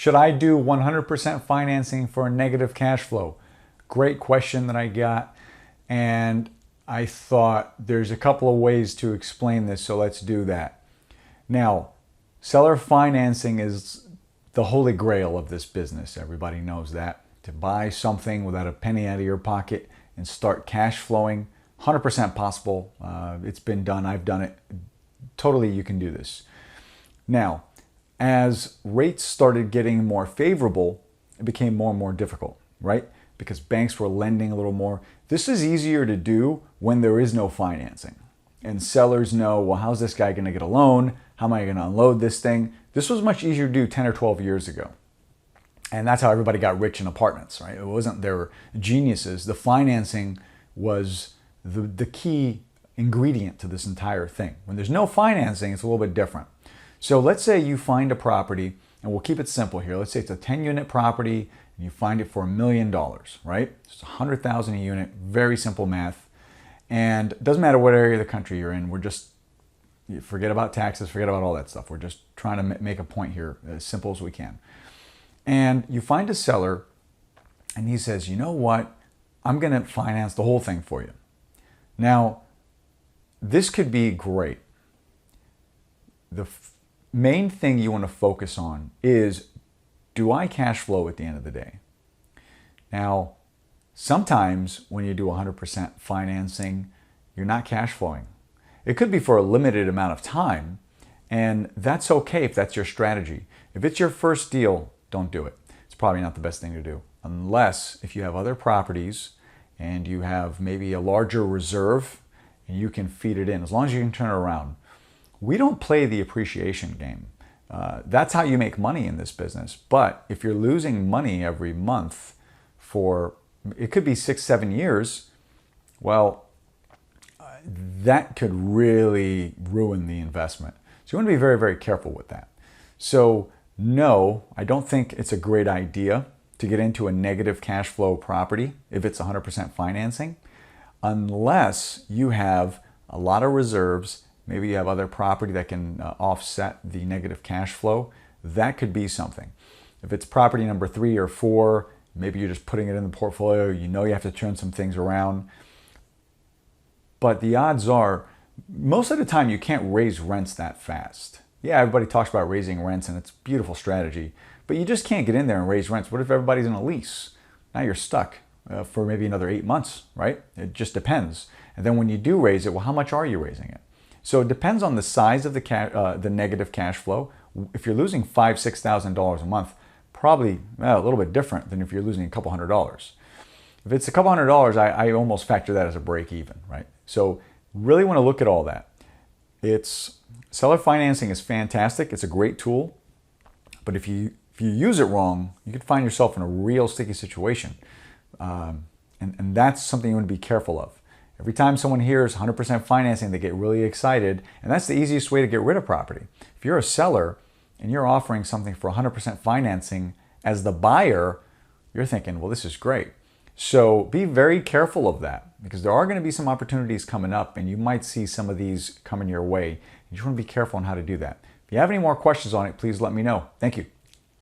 Should I do 100% financing for a negative cash flow? Great question that I got. And I thought there's a couple of ways to explain this, so let's do that. Now, seller financing is the holy grail of this business. Everybody knows that. To buy something without a penny out of your pocket and start cash flowing, 100% possible. It's been done. I've done it. Totally, you can do this. Now, as rates started getting more favorable, it became more and more difficult, right? Because banks were lending a little more. This is easier to do when there is no financing. And sellers know, well, how's this guy going to get a loan? How am I going to unload this thing? This was much easier to do 10 or 12 years ago. And that's how everybody got rich in apartments, right? It wasn't their geniuses. The financing was the key ingredient to this entire thing. When there's no financing, it's a little bit different. So let's say you find a property, and we'll keep it simple here. Let's say it's a 10-unit property, and you find it for $1 million, right? It's $100,000 a unit, very simple math. And it doesn't matter what area of the country you're in. Forget about taxes, forget about all that stuff. We're just trying to make a point here as simple as we can. And you find a seller, and he says, you know what? I'm going to finance the whole thing for you. Now, this could be great. The main thing you want to focus on is, do I cash flow at the end of the day? Now, sometimes when you do 100% financing, you're not cash flowing. It could be for a limited amount of time, and that's okay if that's your strategy. If it's your first deal, don't do it. It's probably not the best thing to do, unless if you have other properties and you have maybe a larger reserve and you can feed it in, as long as you can turn it around. We don't play the appreciation game. That's how you make money in this business. But if you're losing money every month for, it could be 6-7 years, well, that could really ruin the investment. So you want to be very, very careful with that. So no, I don't think it's a great idea to get into a negative cash flow property if it's 100% financing, unless you have a lot of reserves. Maybe you have other property that can offset the negative cash flow. That could be something. If it's property number 3 or 4, maybe you're just putting it in the portfolio. You know you have to turn some things around. But the odds are, most of the time you can't raise rents that fast. Yeah, everybody talks about raising rents and it's a beautiful strategy, but you just can't get in there and raise rents. What if everybody's in a lease? Now you're stuck for maybe another 8 months, right? It just depends. And then when you do raise it, well, how much are you raising it? So it depends on the size of the negative cash flow. If you're losing $5,000-$6,000 a month, probably a little bit different than if you're losing a couple $100s. If it's a couple $100, I almost factor that as a break even, right? So really want to look at all that. Seller financing is fantastic. It's a great tool, but if you use it wrong, you could find yourself in a real sticky situation. And that's something you want to be careful of. Every time someone hears 100% financing, they get really excited, and that's the easiest way to get rid of property. If you're a seller and you're offering something for 100% financing, as the buyer, you're thinking, well, this is great. So be very careful of that, because there are going to be some opportunities coming up, and you might see some of these coming your way. You just want to be careful on how to do that. If you have any more questions on it, please let me know. Thank you.